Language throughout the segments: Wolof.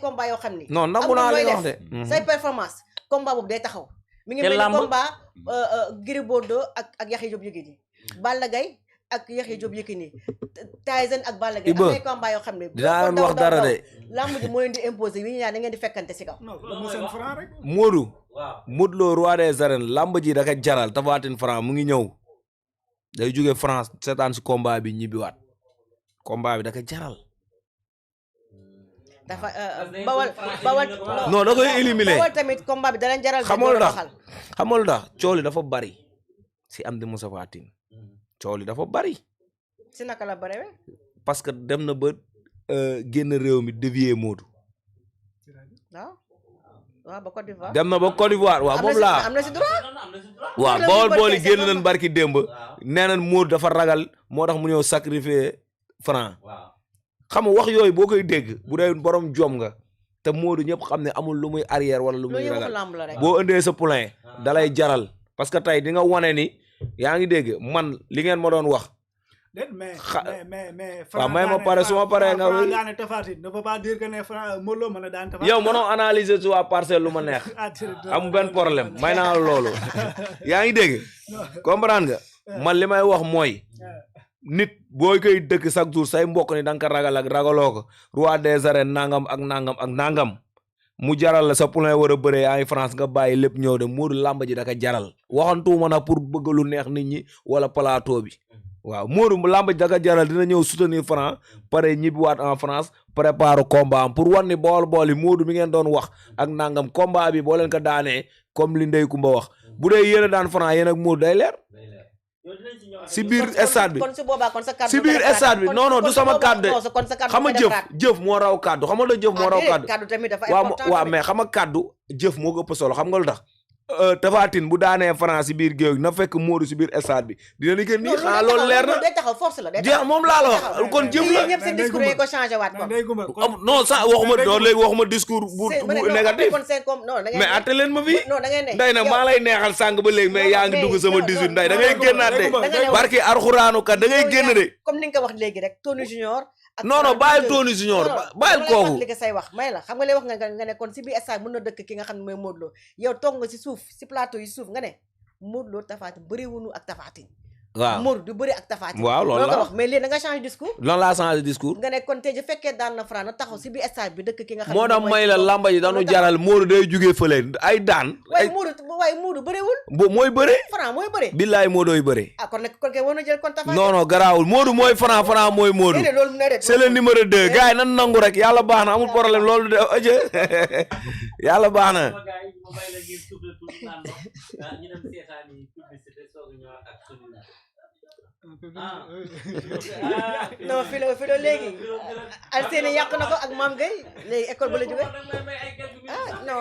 combat yoo xam ni. non nangu naa li nga wax de. say performance combat boobu day taxaw. mi ngi mel ni combat Gris Bordeaux ak Yaxya Diop Yékini. Balla Gaye ak Yaxya Diop Yékini. Tyson ak Balla Gaye. am ay combat yoo xam ne. dinaa wax dara de. lamb ji moo leen di imposer wi ñu ñaan da ngeen di fekkante si kaw. Modou. Modou Lo roi des arènes lamb ji da ka jaral Tapha Tine Franc mu ngi ñëw. day jóge France seetaan si combat bi ñibbiwaat. combat bi da ka jaral. dafa bawal non da koy éliminer bawal tamit combat bi da leen jaral. xamal ndax cooli dafa bari si am di Tapha Tine cooli dafa bari. si naka la bare parce que dem na ba génn réew mi dévier Modou. waaw ba Côte d'Ivoire. dem na ba Côte d'Ivoire waaw moom laa. am na si droit. waaw bool yi génn nañ barki démb. nee nañ Modou dafa ragal moo tax mu ñëw sacrifier Franc. xam nga wax yooyu boo koy dégg bu dee borom jom nga te Modou ñëpp xam ne amul lu muy arrière wala lu muy ragal boo indee sa poulain dalay jaral parce que tey di nga wane ni yaa ngi dégg man li ngeen ma doon wax. mais waaw may ma pare su ma paree nga. daane Tapha Tine ne veut pas dire que ne Franc Modou Lo mën a daan Tapha Tine. yow mënoo analyser su waa parcelle lu ma neex. amul benn problème may naa loolu. yaa ngi dégg comprendre nga man li may wax mooy. nit booy koy dëkk chaque jour say mbokk ni da nga ko ragal ak ragaloo ko roi des arènes nangam ak nangam ak nangam mu jaral la sa poulain war a bëree ay France nga bàyyi lépp ñëw de Modou làmb ji da ka jaral waxantuuma na pour bëgg lu neex nit ñi wala plateau bi waaw Modou làmb ji da ka jaral dina ñëw soutenir France pare ñibbiwaat en France prépare combat am pour wan ni bool yi Modou mi ngeen doon wax ak nangam combat bi boo leen ko daanee comme li Ndeye Kumba wax bu dee yéen a daan France yéen ak Modou day leer. si biir stade bi si biir stade bi non du sama kàddu xam nga jëf moo raw kàddu xam nga la jëf moo raw kàddu waaw mais xam nga kàddu jëf moo ko ëpp solo xam nga lu tax Tapha Tine bu daanee France si biir géew na fekk Modou si biir stade bi dina ni que nii xanaa loolu leer na jeex moom laa la wax kon jëf la non sax waxuma doon léegi waxuma discours bu négatif mais atte leen ma fii nday na maa lay neexal sàng ba léegi mais yaa ngi dugg sama 18 nday da ngay génnaat de barki arxuraanu kat da ngay génn de comme ni nga ko wax léegi rek Tony Junior non bàyyil Tony Junior bàyyil kooku li nga say wax may la xam nga lay wax nga ne kon si biir stade mën na dëkk ki nga xam ne mooy Modou Lo yow toog nga si suuf si plateau yi suuf nga ne Modou Lo Tapha Tine bëri wunu ak Tapha Tine waaw Modou du bëri ak Tapha Tine waaw loolu la wax mais léegi da nga changé discours lan laa changé discours nga ne kon tey ji fekkee daan na Franc na taxaw si biir stade bi dëkk ki nga xam moo tax may la lamba ji dañu jaral Modou day jugee fële ay daan waaye Modou bëriwul mooy bëre Franc mooy bëre billaay Modou yi bëre kon kay war na jël kon Tapha Tine non garaawul Modou mooy Franc mooy Modou c'est le numéro 2 gars yi nan nangu rek yàlla baax na amul problème loolu de aja yàlla baax na non filo léegi Alseyni yàq na ko ak Mame Gueye léegi école ba la jóge non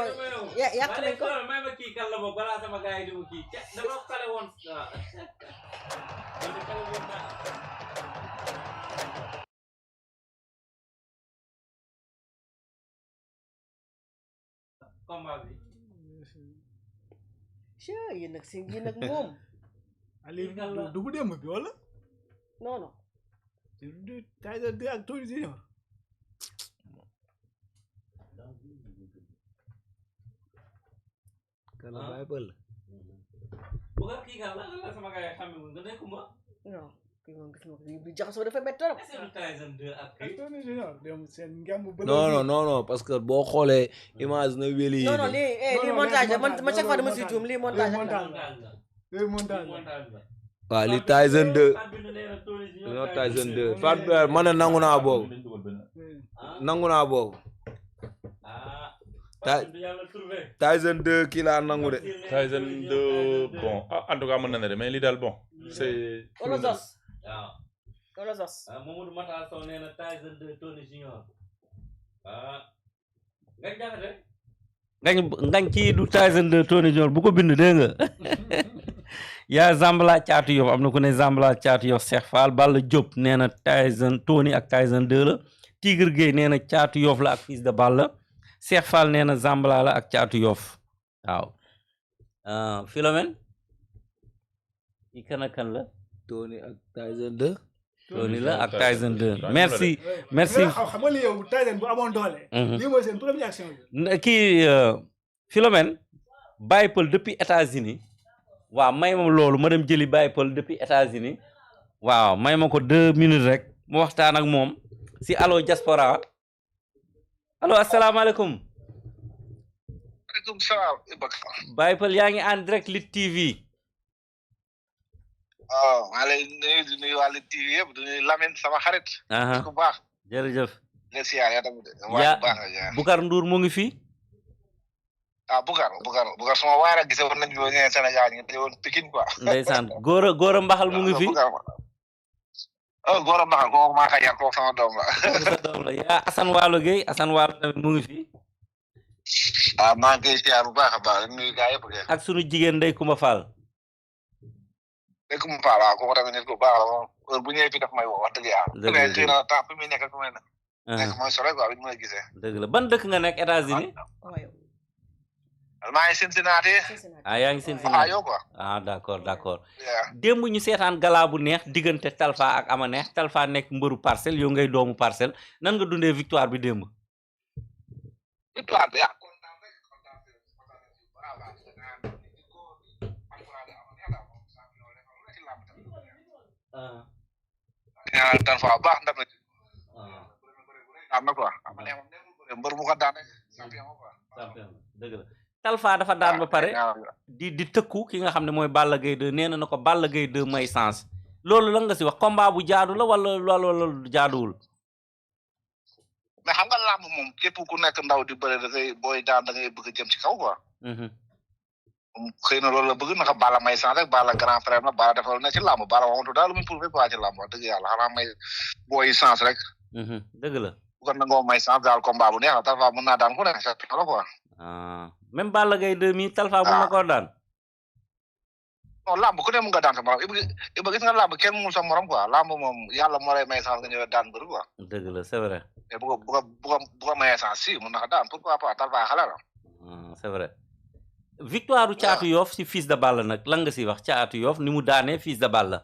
yàq nañ ko yéen nag moom Aliou dugg démb bi wala. non. Tyson 2 ak Tony Junior. kala baay bël. non kii moom gis nga ko bi jaxasoo dafa métti trop. Tony Junior dem seen ngemb bële. non parce que boo xoolee image na wéli yi. non lii montage la man chaque fois dama si juum lii montage waaw li Tyson 2 non Tyson 2 Fatou man nangu naa boobu Tyson 2 kii laa nangu de Tyson 2 bon en tout cas mën na ne de mais li daal bon c'est wala sos Mamadou Matar Sow nee na Tyson 2 Tony Junior nga jaxate ngañ kii du Tyson 2 Tony Junior bu ko bind dégg nga yaa Zambala Caatu Yoff am na ku ne Zambala Caatu Yoff Cheikh Fall Balla Diop nee na Tyson Tony ak Tyson 2 la Tigre Gueye nee na Caatu Yoff la ak Fils de Balla Cheikh Fall nee na Zambala la ak Caatu Yoff waaw Philomène kii kan ak kan la Tony ak Tyson 2 Tony la ak Tyson 2 merci merci xam nga li yow Tyson bu amoon doole. lii mooy seen première action bi. kii Philomène Baye Peul depuis États-Unis waaw may ma loolu ma dem jëli Baye Peul depuis États-Unis waaw may ma ko 2 minutes rek mu waxtaan ak moom si Allo Diaspora allo asalaamaaleykum. maaleykum salaam. Baye Peul yaa ngi en direct Lutte TV. waaw maa lay nuyu di nuyu waa Lutte TV yëpp di nuyu Lamine sama xarit. ku baax. jërëjëf. les siyaar yaa tamit. yaa Boucar Ndour mu ngi fi. Boucar sama waay rek gisee woon nañu ko ñëwee Sénégal ñu ngi woon Pikine quoi. ndeysaan Gora Mbaxal mu ngi fi. Gora Mbaxal kooku maa xëy kooku sama doom la. sa doom la yaa Assane Waalo Gueye Assane Waalo tamit mu ngi fi. maa ngi koy siyaar bu baax a baax nuyu gaa yëpp de. ak sunu jigéen Ndeye Coumba Fall. Ndeye Coumba Fall waaw kooku tamit nit ku baax la moom heure bu ñëwee fi daf may woo wax dëgg yàlla. dëgg la xëy na temps fi muy nekk ak fi muy nekk mooy solo quoi bi ñu may gisee. dëgg la ban dëkk nga nekk États-Unis. maa ngi Cincinnati. yaa ngi Cincinnati yow quoi. d'accord démb ñu seetaan gala bu neex diggante Talfa ak Ama Neex Talfa nekk mbëru Parcelles yow ngay doomu Parcelles nan nga dundee victoire bi démb. victoire bi ñaanal Talfa bu baax ndam na quoi Ama Neex moom mbër mu ko daan champion quoi. dëgg la Talfa dafa daan ba pare di tëkku ki nga xam ne mooy Balla Gaye 2 nee na ko Balla Gaye 2 may sens loolu lan nga si wax combat bu jaadu la wala jaaduwul. mais xam nga làmb moom képp ku nekk ndaw di bëre da ngay booy daan da ngay bëgg jëm ci kaw quoi. xëy na loolu la bëgg naka Balla may sens rek Balla grand frère na Balla defal na ci làmb Balla waxatu daal lu muy prouvé quoi ci làmb wax dëgg yàlla xanaa may booy sens rek. dëgg la. bu ko nangoo may sens daal combat bu neex la Talfa mën naa daan ku ne la quoi. même Balla Gaye 2 mi Talfa mën na koo daan. non làmb ku ne mu nga daan sa morom Iba gis nga làmb kenn mu sa morom quoi làmb moom yàlla moo lay may sens nga ñëw daan bëri quoi. dëgg la c'est vrai. mais bu ko mayee sens si mën na ko daan pourquoi pas Talfa xale la. c'est vrai. victoire u Caatu Yoff si Fils de Balla nag lan nga si wax Caatu Yoff ni mu daanee Fils de Balla.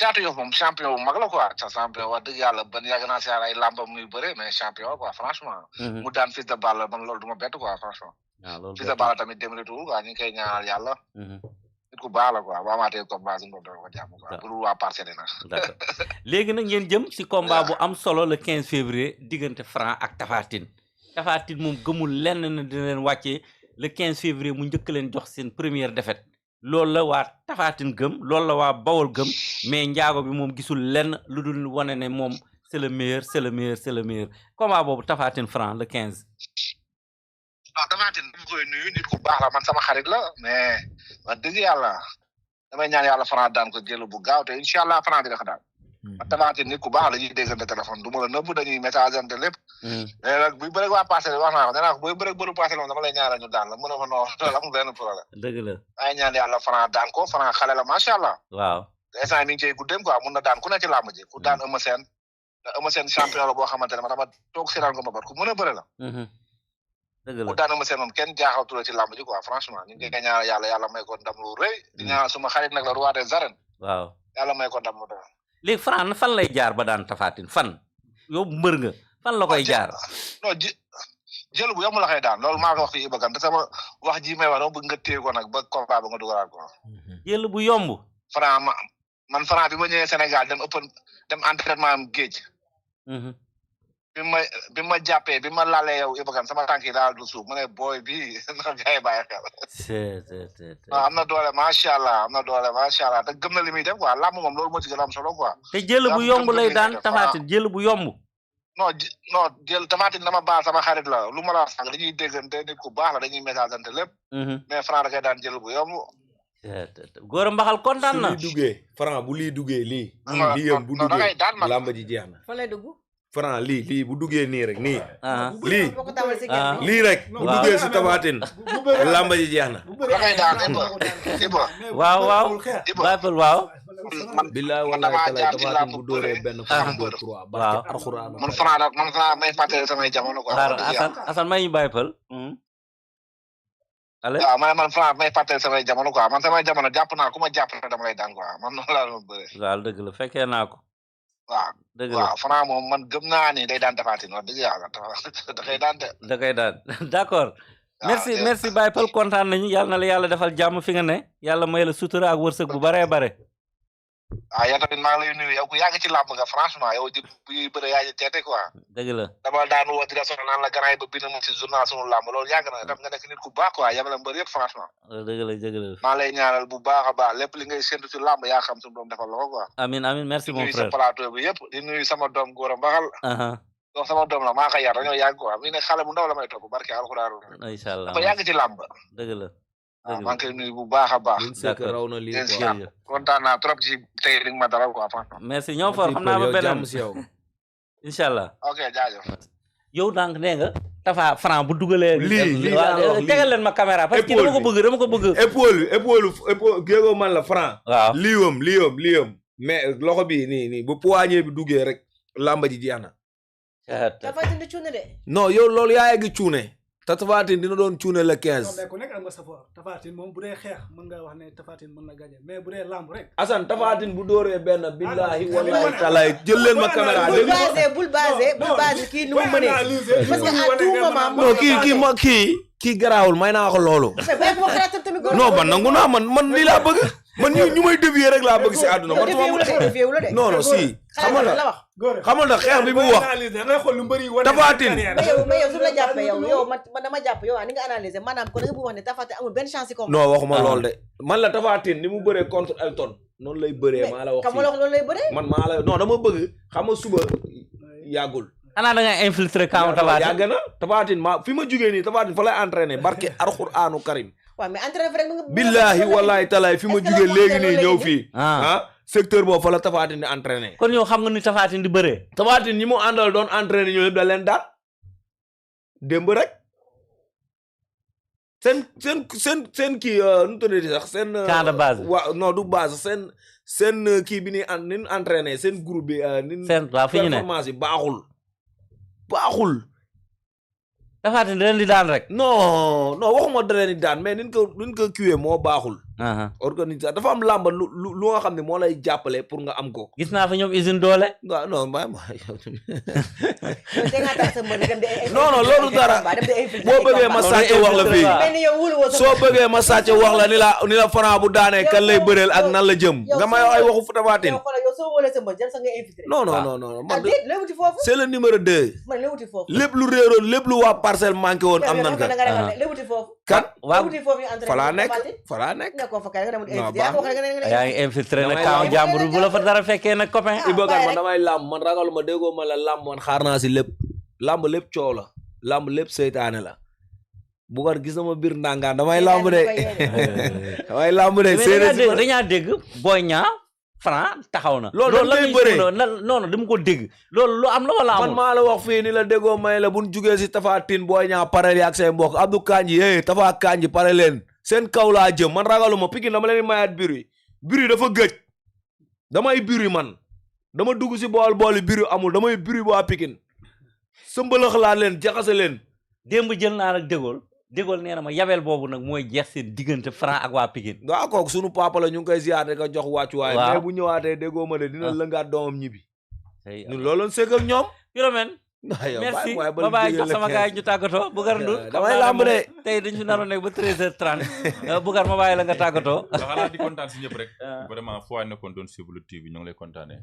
Caatu Yoff moom champion bu mag la quoi champion wax dëgg yàlla ban yàgg naa si ay làmbam muy bëre mais champion quoi franchement. mu daan Fils de Balla man loolu du ma bett quoi franchement. loolu Fils de Balla tamit demale tuul quoi ñu ngi koy ñaanal yàlla. nit ku baax la quoi bu amaatee combat suñu bopp ko jàmm quoi pour waa Parcelles nag. d'accord léegi nag ngeen jëm si combat bu am solo le 15 février diggante Franc ak Tapha Tine. Tapha Tine moom gëmul lenn na dina leen wàccee le 15 février mu njëkk leen jox seen première défaite loolu la waa Tapha Tine gëm loolu la waa Bawol gëm mais njaago bi moom gisul lenn lu dul wane ne moom c'est le meilleur combat boobu Tapha Tine Franc le 15. waaw Tapha Tine bu koy nuyu nit ku baax la man sama xarit la mais wax dëgg yàlla damay ñaan yàlla Franc daan ko jël bu gaaw te incha allah Franc dina ko daan. man Tapha Tine nit ku baax la ñuy déggante téléphone du ma la nëbb dañuy messageante lépp. mais nag buy bëreeg waa Parcelles wax naa ko nee naa ko booy bëreeg bëru Parcelles moom dama lay ñaanal ñu daan la mën a fa noo loolu amul benn problème. dëgg la. ay ñaan yàlla Franc daan ko Franc xale la macha allah. waaw. instant mi ngi cay guddeem quoi mun na daan ku ne ci làmb ji ku daan Eumeu Sène champion la boo xamante ne ma dama toog si ko mbabat ku mën a bëre la. dëgg la ku daan Eumeu Sène moom kenn jaaxatu la ci làmb ji quoi franchement ñu ngi koy ñaanal yàlla may ko ndam lu rëy di ñaanal suma xarit nag la roi des arènes. waaw yàlla may ko ndam lu doon. léegi Franc fan lay jaar ba daan Tapha Tine fan yow mbër nga fan la koy jaar. non jël bu yomb la koy daan loolu maa ko wax fii Iba Kane te sama wax ji may wax dama bëgg nga téye ko nag ba combat ba nga dugalaat ko. jël bu yomb. Franc man Franc bi ma ñëwee Sénégal dem entraînement am géej. bi ma jàppee bi ma laalee yow Iba Kane sama tànk yi daal du suuf mu ne booy bi na gars yi bàyyi xel. am na doole macha allah te gëm na li muy def quoi làmb moom loolu moo ci gën a am solo quoi. te jël bu yomb lay daan Tapha Tine jël bu yomb. non jël Tapha Tine dama baal sama xarit la lu ma la wax sànq dañuy déggante nit ku baax la dañuy messageante lépp. mais Franc da koy daan jël bu yomb. Gora Mbaxal kontaan na. su lii duggee Franc bu lii duggee lii. lii bu duggee làmb ji jeex na. fa lay dugg. Franc lii bu duggee nii rek nii. ah lii rek. bu duggee si Tapha Tine làmb ji jeex na. da koy daan Iba. waaw Baye Peul waaw. billaay wallaay talaay Tapha Tine bu dóoree benn fan deux trois. waaw man Franc may fàttali samay jamono quoi. Assane may ñu Baye Peul ale waaw man Franc may fàttali samay jamono quoi man samay jamono jàpp naa ku ma jàpp dama lay daan quoi man noonu laa doon bëre. waaw dëgg la fekkee naa ko waaw dëgg la waaw Franc moom man gëm naa ni day daan Tapha Tine wax dëgg yàlla da koy daan de. da koy daan d'accord waaw merci merci Baye Peul kontaan nañu yàlla na la yàlla defal jàmm fi nga ne yàlla may la sutura ak wërsëg bu baree bare yow tamit maa ngi lay nuyu yow ku yàgg ci làmb nga franchement yow di buy bëre yaa ngi teete quoi. dëgg la dama daan woo di la soxla naan la garaay ba bind mu ci journal sunu làmb loolu yàgg na daf nga nekk nit ku baax quoi yabala mbër yëpp franchement. dëgg la dëgg la maa lay ñaanal bu baax a baax lépp li ngay séntu ci làmb yaa xam suñu doom defal la ko quoi. amin amin merci di mon nuyu sa frère plateau bi yëpp di nuyu sama doom góor a mbaxal. donc sama doom la maa ko yar dañoo yàgg quoi mi ne xale bu ndaw la may topp barke alxuraan. incha allah dafa yàgg ci làmb. dëgg la waaw maa ngi koy nuyu bu baax a baax. liñ sekk raw na lii quoi. jërëjëf kontaan naa trop ci tey li nga ma dalal quoi franchement. merci ñoo for xam naa ba yow beneen jàmm si yow. incha allah ok jaajëf. yow donc nee nga Tapha Franc bu dugalee lii laa wax lii. tegal leen ma caméra parce que dama ko bëgg épaule géegoo man la Franc. waaw liiwam mais loxo bi nii bu poignée bi duggee rek lamba ji jeex na. Tapha Tine di cuune de. non yow loolu yaa yegg cuune. te Tapha Tine dina doon cuune le 15. mais ku nekk am nga sa fort Tapha Tine moom bu dee xeex mën nga wax ne Tapha Tine mën na gagné mais bu dee lamb rek. Assane Tapha Tine bu dóoree benn billahi wallahi talaay jël leen ma caméra bul basé kii nu mu mënee. parce que à tout moment. non kii garaawul may naa ko loolu. mais bàyyi ko xalaatam tamit góor. non man nangu naa man lii laa bëgg. man ñu may dévier rek laa bëgg si àdduna man non non si xamal la xeex bi mu wax Tapha Tine mais yow su la jàppee yow man dama jàpp yow ni nga analyser maanaam ko da nga bëgg wax ne Tapha Tine amul benn chance ci combat. non waxuma lool de man la Tapha Tine ni mu bëree contre Elton noonu lay bëree maa la wax xam nga loolu lay bëree. man maa la non dama bëgg xam nga suba yàggul. xanaa da nga infiltré camp Tapha Tine yàgg na Tapha Tine fi ma jugee nii Tapha Tine fa lay entraîné barke Alxuraanu Karim. waaw mais entraîné fa rek nga. billahi wallahi talaay fi ma jugee léegi nii ñëw fii. secteur boobu fa la Tapha Tine di entraîné. kon yow xam nga ni Tapha Tine di bëree. Tapha Tine ñi mu àndal doon entraîné ñoom yëpp da leen daan démb rek seen kii nu mu tuddati sax seen. camp de base waaw non du base seen kii bi ni entraîné seen groupe bi. seen waaw fi ñu ne performance yi baaxul. Tapha Tine da leen di daan rek. non waxuma da leen di daan mais niñ ko kiwee moo baaxul. organisation dafa am làmba lu nga xam ne moo lay jàppale pour nga am ko. gis naa fa ñoom usine doole. waaw non ma non loolu dara boo bëggee ma sàcc wax la fii soo bëggee ma sàcc wax la ni la Franc bu daanee kan lay bëreel ak nan la jëm nga may ay waxu Tapha Tine. non man c'est le numéro 2. lépp lu réeroon lépp lu waa parcelle manqué woon am nan ka. kan falaa nekk. yaa ngi infiltré na camp jàmbur bu la fa dara fekkee nag copain. Ibakan man damay làmb man ragaluma déggoo ma la làmb man xaar naa si lépp làmb lépp coow la làmb lépp seytaane la Boucar gis na ma biir ndàngaan damay làmb de damay làmb de séeréer dañaa dégg Boy Niang Franc taxaw na. loolu la muy bëree non dama ko dégg loolu lu am la wala amul. man maa la wax fii ni la déggoo may la bu ñu jugee si Tapha Tine Boy Niang pare ak say mbokk Abdou Kanji Tapha Kanji pare leen seen kaw laa jëm man ragaluma Pikine dama leen mayaat biri dafa gëj damay biri man dama dugg si bool biri amul damay biri waa Pikine sëmbalax laa leen jaxase leen. démb jël naa nag dégool nee na ma yabel boobu nag mooy jeex seen diggante Franc ak waa Pikine. waaw kooku sunu papa la ñu ngi koy ziar rek a jox wàccuwaay. waaw mais bu ñëwaatee déggoo ma de dina lëngaat doomam ñibbi. ñun loolu la sëgg ak ñoom. Pyromane. merci ba bàyyi jox sama gars yi ñu tàggatoo Boucar Ndour. damay lamb de tey dañu fi naroon nekk ba 13h30 Boucar ma bàyyi la nga tàggatoo. xanaa di kontaan si ñëpp rek. vraiment foo nekkoon doon suivre Lutte TV ñu ngi lay kontaanee.